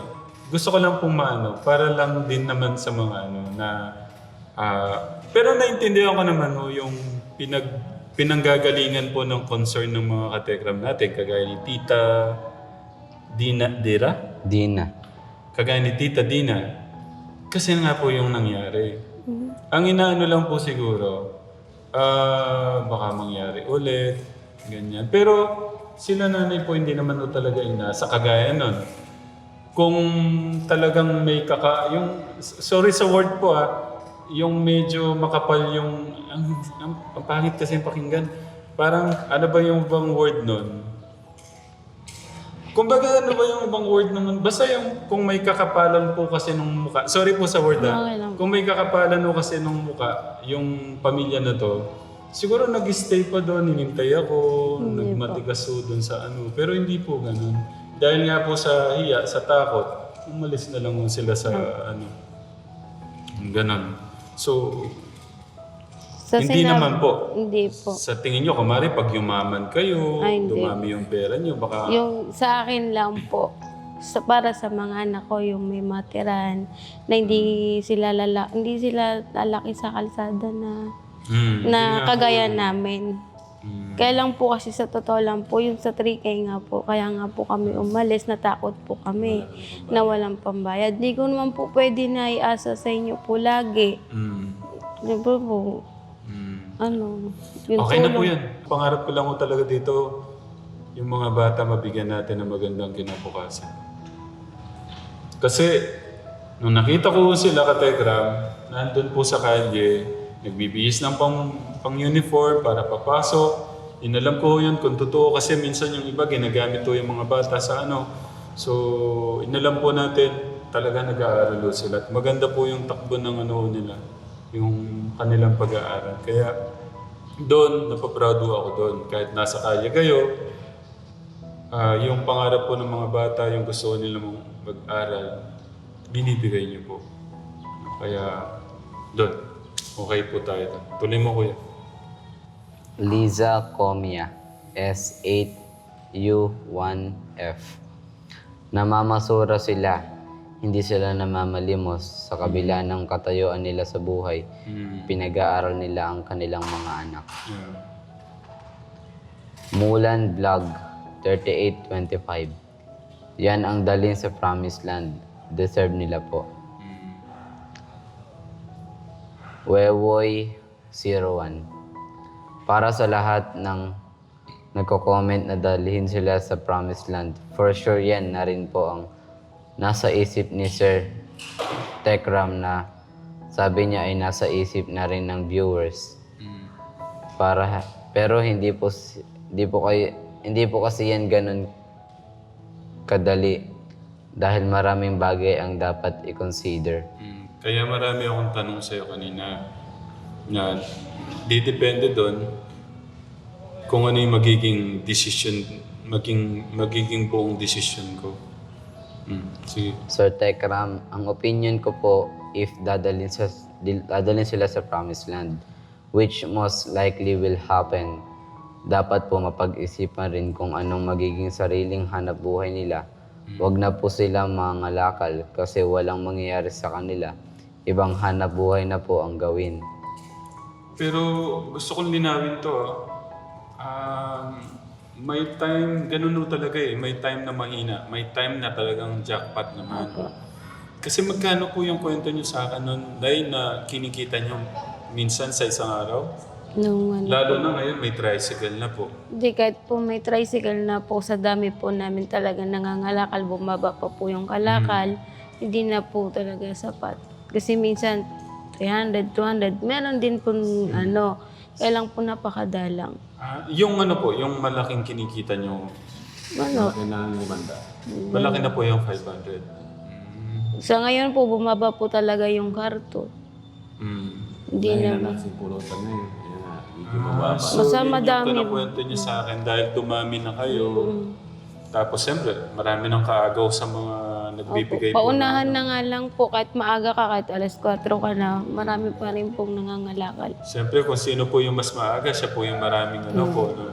Gusto ko lang pong maano, para lang din naman sa mga ano na... pero naintindihan ko naman yung pinanggagalingan po ng concern ng mga katekram natin, kagaya ni Tita
Dina.
Kagaya ni Tita Dina. Kasi nga po yung nangyari. Ang inaano lang po siguro, baka mangyari ulit, ganyan. Pero sila nanay po hindi naman po talaga sa kagaya nun. Kung talagang may sorry sa word po yung medyo makapal yung, ang pangit kasi yung pakinggan. Parang, ano ba yung ibang word nun? Kumbaga, ano ba yung ibang word nun? Basta yung, kung may kakapalan po kasi nung muka. Sorry po sa word
Okay lang.
Kung may kakapalan po kasi nung muka, yung pamilya na to, siguro nag-stay pa doon, hinintay ako, nagmatigas po doon sa ano. Pero hindi po ganun. Dahil nga po sa hiya, sa takot, umalis na lang sila sa ano. Ganun. So, hindi naman po.
Hindi po.
Sa tingin nyo, kumari pag yumaman kayo,
Ay, hindi.
dumami yung pera nyo, baka...
Yung sa akin lang po, para sa mga anak ko, yung may matirahan, na hindi sila lalaki sa kalsada na
Hindi nga po
kagaya
yun.
namin. Kaya lang po kasi sa totoo lang po, yung sa 3K nga po, kaya nga po kami umalis, natakot po kami na walang pambayad. Di ko naman po pwede na iasa sa inyo po lagi. Siyempre po, ano, yung
Okay na po
tulong.
yan. Pangarap ko lang po talaga dito, yung mga bata mabigyan natin ng magandang kinabukasan. Kasi Nung nakita ko sila ka Tegram, nandun po sa kalye, nagbibihis ng pang-uniform para papasok. Inalam ko yun kung totoo kasi minsan yung iba ginagamit to yung mga bata sa ano. So, inalam po natin talaga nag-aaral sila. At maganda po yung takbo ng ano nila, yung kanilang pag-aaral. Kaya doon, napaproud ako doon. Kahit nasa kalye kayo, yung pangarap po ng mga bata, yung gusto nila mag-aral, binibigay niyo po. Kaya doon, okay po tayo doon. Tuloy mo, kuya.
Liza Comia, S8U1F. Namamasura sila, hindi sila namamalimos sa kabila ng katayuan nila sa buhay. Pinag-aaral nila ang kanilang mga anak.
Yeah.
Mulan Vlog 3825. Yan ang dalhin sa Promised Land. Deserve nila po. Wewoy 01. Para sa lahat ng nagko-comment na dalhin sila sa Promised Land, for sure yan na rin po ang nasa isip ni Sir Tekram na sabi niya ay nasa isip na rin ng viewers. Pero hindi po kasi yan ganun kadali dahil maraming bagay ang dapat i-consider.
Kaya marami akong tanong sa'yo kanina na didepende doon kung ano yung magiging decision, magiging buong decision ko. Sige.
Sir Tekram, ang opinion ko po, if dadalhin sila sa Promised Land, which most likely will happen, dapat po mapag-isipan rin kung anong magiging sariling hanap buhay nila. Huwag na po sila mangalakal kasi walang mangyayari sa kanila. Ibang hanap buhay na po ang gawin.
Pero gusto kong linawin to. May time, ganun talaga eh. May time na mahina. May time na talagang jackpot naman. Kasi magkano po yung kwento nyo sa akin nun, dahil na kinikita nyo minsan sa isang araw? Lalo na ngayon may tricycle na po.
Hindi, kahit po may tricycle na po, sa dami po namin talaga nangangalakal, bumaba pa po yung kalakal, hindi na po talaga sapat. Kasi minsan, 300, 200, meron din po kaya lang po napakadalang.
Yung ano po, yung malaking kinikita nyo,
Kailangan ng banda.
malaki na po yung 500.
Sa ngayon po, bumaba po talaga yung karton. Hindi
Kaya
na.
na si Pulutan na yun. Kaya nga, medyo mababa.
So,
Basta
yun
madami.
yung pinakwento nyo sa akin dahil dumami na kayo. Tapos siyempre, marami ng kaagaw sa mga nagbibigay po.
Paunahan na nga lang po, kahit maaga ka, kahit alas 4 ka na, marami pa rin pong nangangalakal.
Siyempre, kung sino po yung mas maaga, siya po yung maraming ano po. No?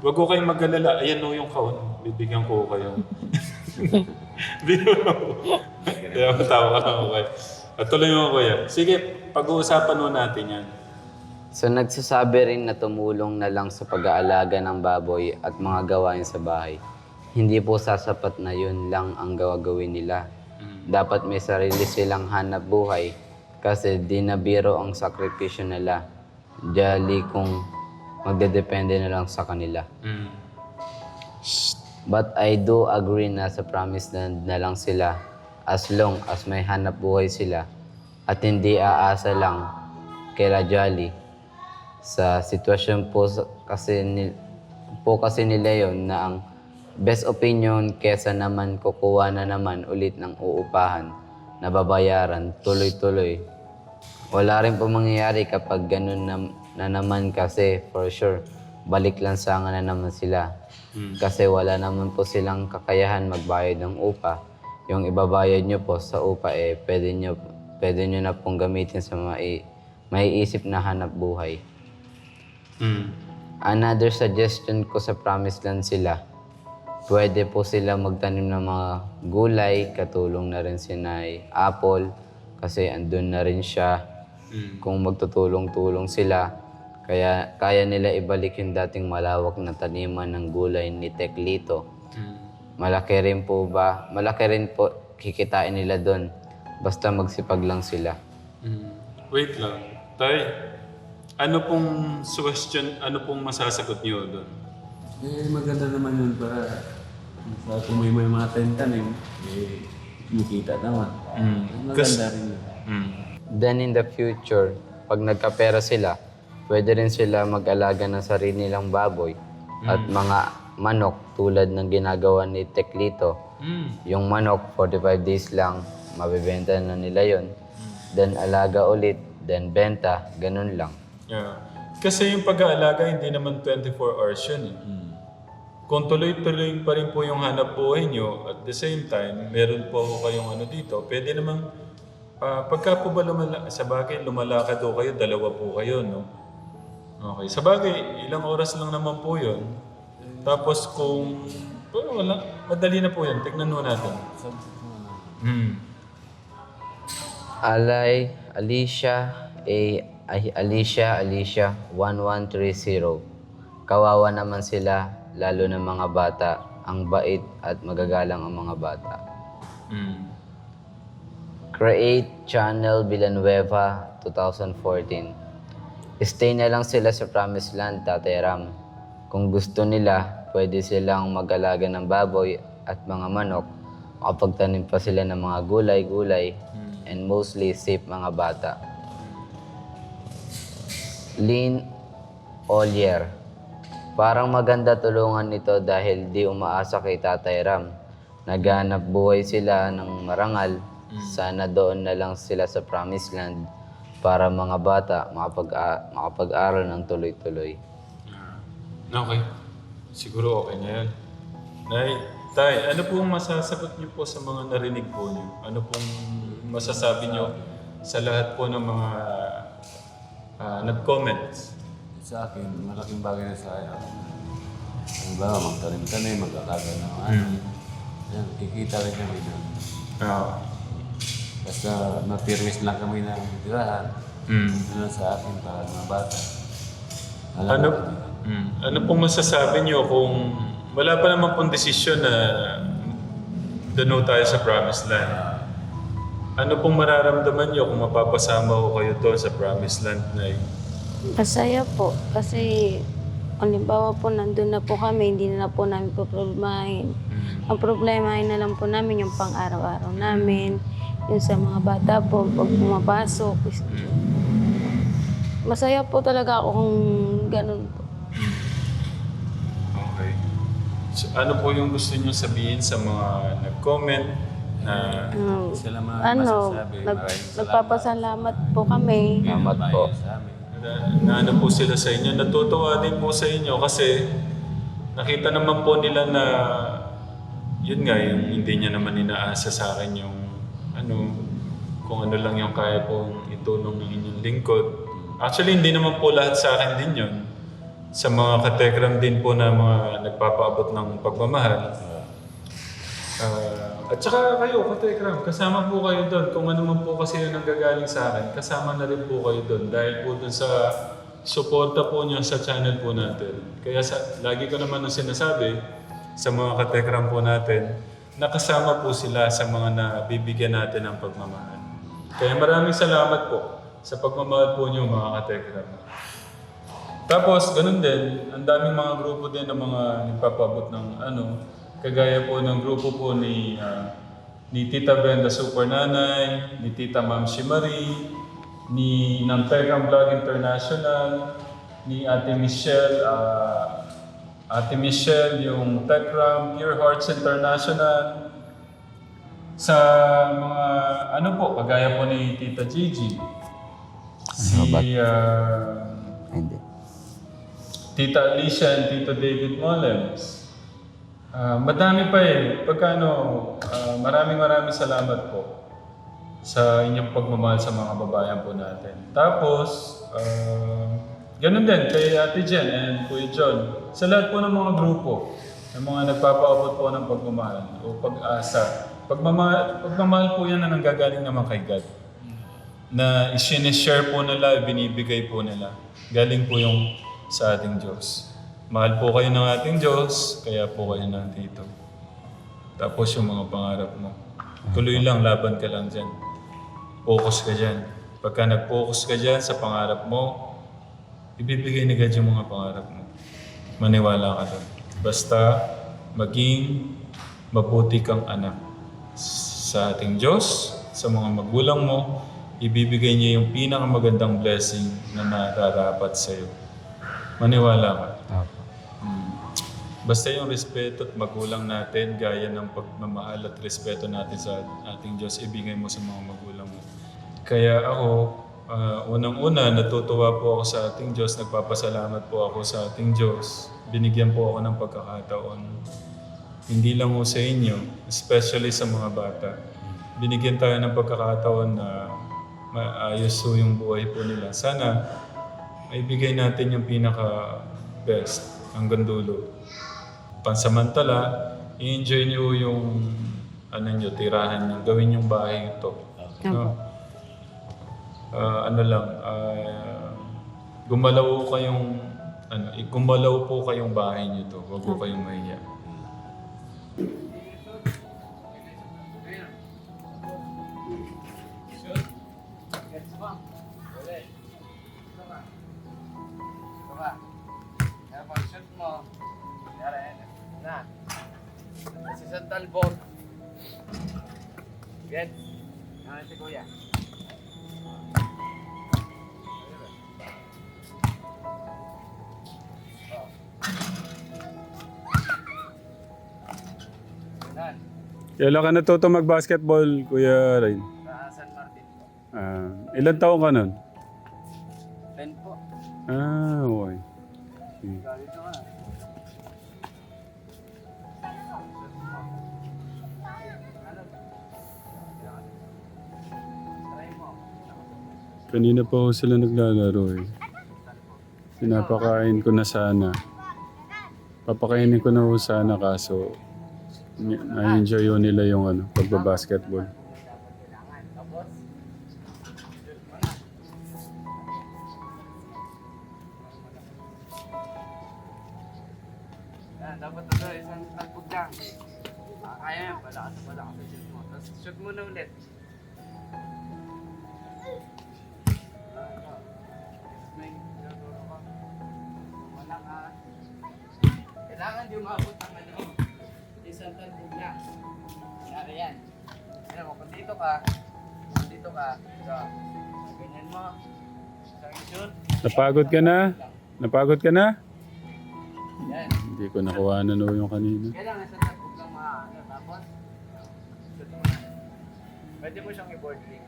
Huwag ko kayong mag-alala. Ayan no yung kaon. Bibigyan ko kayo. Biro mo. Kaya matawa ka lang ako kayo. At tuloy mo kuya. Sige, pag-uusapan mo natin yan.
So nagsasabi rin na tumulong na lang sa pag-aalaga ng baboy at mga gawain sa bahay. Hindi po sasapat na yun lang ang gawin nila. Dapat may sarili silang hanap buhay kasi di na biro ang sakripisyo nila. Jali kung magdedepende na lang sa kanila. But I do agree na sa Promised Land na lang sila as long as may hanap buhay sila at hindi aasa lang kila Jolly. Sa sitwasyon po kasi nila yon na ang best opinion kesa naman kukuha na naman ulit ng uupahan na babayaran tuloy-tuloy. Wala rin po mangyayari kapag ganun na naman kasi for sure balik lansangan na naman sila. Kasi wala naman po silang kakayahan magbayad ng upa. Yung ibabayad nyo po sa upa pwede nyo na pong gamitin sa maiisip na hanap buhay. Another suggestion ko sa Promised Land sila, pwede po sila magtanim ng mga gulay, katulong na rin si Nay Apple, kasi andun na rin siya. Kung magtutulong-tulong sila, kaya nila ibalik yung dating malawak na taniman ng gulay ni Teklito. Malaki rin po kikitain nila doon, basta magsipag lang sila.
Wait lang. Tay, ano pong suggestion, ano pong masasagot niyo doon?
Maganda naman yun para kung may mga tanim, kumikita naman.
Kasi,
Maganda rin yun.
Then in the future, pag nagkapera sila, pwede rin sila mag-alaga ng sarili nilang baboy at mga manok tulad ng ginagawa ni Teklito. Yung manok, 45 days lang, mabibenta na nila yon. Then alaga ulit, then benta, ganun lang.
yeah. Kasi yung pag-aalaga, hindi naman 24 hours yun eh. Kung tuloy-tuloy pa rin po yung hanap buhay nyo, at the same time, meron po kayong ano dito, pwede namang, pagka po ba sa bagay, lumalakad o kayo, dalawa po kayo, no? Okay. Sa bagay, ilang oras lang naman po yun. Tapos kung, wala, madali na po yan. Tignan mo natin.
Alicia 1130. Kawawa naman sila, lalo na mga bata. Ang bait at magagalang ang mga bata. Create Channel Villanueva 2014. Stay na lang sila sa Promised Land, Tatay Ram. Kung gusto nila, pwede silang mag-alaga ng baboy at mga manok. Makapagtanim pa sila ng mga gulay-gulay and mostly safe mga bata. Lynn Olier. Parang maganda tulungan nito dahil di umaasa kay Tatay Ram. Naghanap buhay sila ng marangal. Sana doon na lang sila sa Promised Land para mga bata makapag-aral ng tuloy-tuloy.
Okay. Siguro okay na yan. Nay, Tay, ano pong masasagot niyo po sa mga narinig po niyo? Ano pong masasabi niyo sa lahat po ng mga nag-comments?
Sa akin, malaking bagay na sa akin. Ano ba, magtanim-tanim, mag-alaga ng ano. Yan, kikita rin kami doon. Basta mapirmis lang kami ng tirahan. Ano sa akin para mga bata.
Ano pong masasabi niyo kung wala pa naman pong desisyon na doon tayo sa Promised Land? Ano pong mararamdaman niyo kung mapapasama ko kayo doon sa Promised Land na
Masaya po kasi halimbawa po nandun na po kami, hindi na po namin problemahin. Ang problemahin na lang po namin yung pang-araw-araw namin, yung sa mga bata po, pag pumapasok. Masaya po talaga ako kung ganun po.
Okay. So, ano po yung gusto niyo sabihin sa mga nag-comment na
Sila mga
Ano,
masasabi. Maraming salamat.
nagpapasalamat po kami.
Salamat po.
Sa amin.
na ano po sila sa inyo? Natutuwa din po sa inyo kasi nakita naman po nila na yun nga, yung hindi niya naman inaasa sa akin yung ano, kung ano lang yung kaya pong itulong ng inyong lingkod. Actually, hindi naman po lahat sa akin din yun. Sa mga katekram din po na mga nagpapaabot ng pagmamahal. At saka kayo, katekram, kasama po kayo doon. Kung ano man po kasi yung nanggagaling sa akin, kasama na rin po kayo doon. Dahil po doon sa suporta po niyo sa channel po natin. Kaya lagi ko naman ang sinasabi sa mga katekram po natin, nakasama po sila sa mga nabibigyan natin ng pagmamahal. Kaya maraming salamat po sa pagmamahal po niyo mga katekram. Tapos, ganun din, ang daming mga grupo din ng mga nagpapabot ng ano, kagaya po ng grupo po ni Tita Brenda Super Nanay, ni Tita Ma'am Shimari, ng Tekram Vlog International, ni Ate Michelle, yung Tekram Pure Hearts International, sa mga ano po, kagaya po ni Tita Gigi, Tita Alicia and Tito David Molems. Madami pa eh. Maraming salamat po sa inyong pagmamahal sa mga babayan po natin. Tapos, ganun din kay Ate Jen and Kuya John. Sa lahat po ng mga grupo, ng mga nagpapaabot po ng pagmamahal o pag-asa. Pagmamahal po yan na nanggagaling naman kay God. Na i-share po nila, binibigay po nila. Galing po yung sa ating Diyos. Mahal po kayo ng ating Diyos, kaya po kayo nandito. Tapos yung mga pangarap mo. Tuloy lang, laban ka lang dyan. Focus ka dyan. Pagka nag-focus ka dyan sa pangarap mo, ibibigay ni God yung mga pangarap mo. Maniwala ka doon. Basta maging mabuti kang anak. sa ating Diyos, sa mga magulang mo, ibibigay niya yung pinakamagandang blessing na nararapat sa iyo. Maniwala ka.
Opo.
Basta yung respeto at magulang natin, gaya ng pagmamahal at respeto natin sa ating Diyos, ibigay mo sa mga magulang mo. Kaya ako, unang-una, natutuwa po ako sa ating Diyos, nagpapasalamat po ako sa ating Diyos. Binigyan po ako ng pagkakataon. Hindi lang po sa inyo, especially sa mga bata. Binigyan tayo ng pagkakataon na maayos po yung buhay po nila. Sana maibigay natin yung pinaka-best hanggang dulo. Pansamantala, i-enjoy nyo yung tirahan nyo. Gawin yung bahay ito. No? Gumalaw po kayong bahay nyo to. Huwag po kayong mahiya.
Si Talbot. Yan. Yan si Kuya.
Kailan ka natuto mag-basketball, Kuya Rain?
Sa San Martin po.
Ilan taong ka nun?
10 po.
Okay.
Dito ka.
Kanina pa ho sila naglalaro eh. Pinapakain ko na sana. Papakainin ko na ho sana kaso na-enjoy ho nila yung pagbabasketball.
Dapat ito, isang talbog lang. Kaya yan, palakas sa shoot mo. Tapos shoot mo na ulit. Malakas. Kailangan di umabot ang isang talbog lang. Kaya yan. Kaya mo, kung dito ka, so, ganyan mo. Isang shoot.
Napagod ka na? Napagod ka na?
Yan.
Hindi ko nakuha na yung kanina.
Kailangan sa talbog lang tapos shoot mo na. Pwede mo siyang i-board link.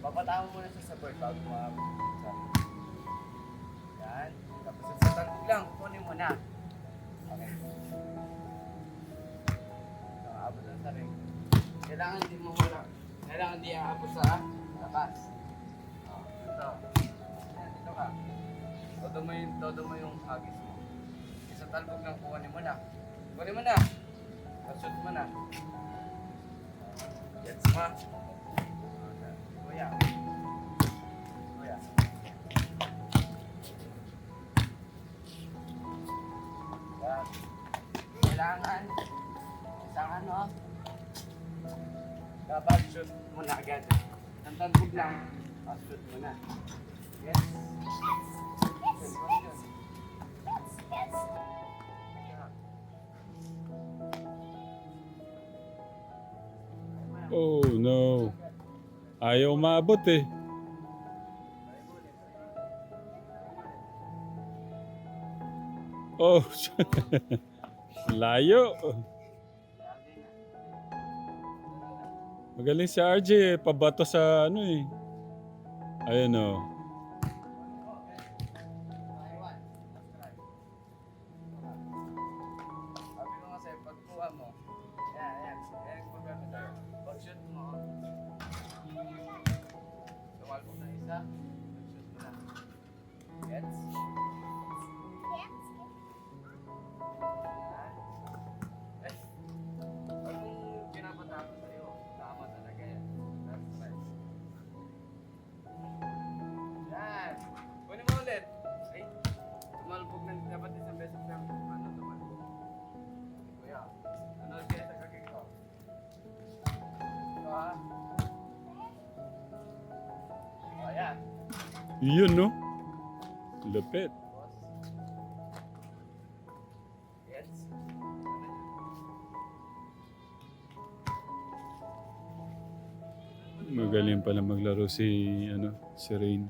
Papatama mo na siya sa board bago maabot. Yan. Tapos sa talbog lang, kukunin mo na. Okay. So, abot lang sa ring. Kailangan di mo wala. Kailangan di aabot sa labas. Ito. Yan, dito ka. Todo mo yung hagis mo. Isang talbog lang kukunin mo na. Kunin mo na. Shoot mo na. Gets mo? Kuya. Kuya. Yan. Kailangan isang dapat shoot mo na agad. Ang talbog lang, shoot mo na. Yes.
Oh no. Ayaw maabot eh. Oh, layo. Magaling si RJ eh. Pabato sa eh. Ayun oh.
Sabi ko kasi, pagkuha mo, yan, problema tayo. Pag-shoot mo, tumalbog na isa, pag-shoot mo na. Gets? Yan. Pag kung pinapatapos sa'yo, tama talaga yan. That's right. Yan. Kunin mo ulit. Ay, tumalbog na, dapat isang beses lang. Tumalbog. Kuya, ano siya sa kakik ko? Ito ha? Ayan.
Yun no. Lapit.
Gets?
Magaling pala maglaro si, si Rain.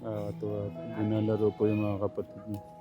Nakakatuwa. Ginalaro po yung mga kapatid niya.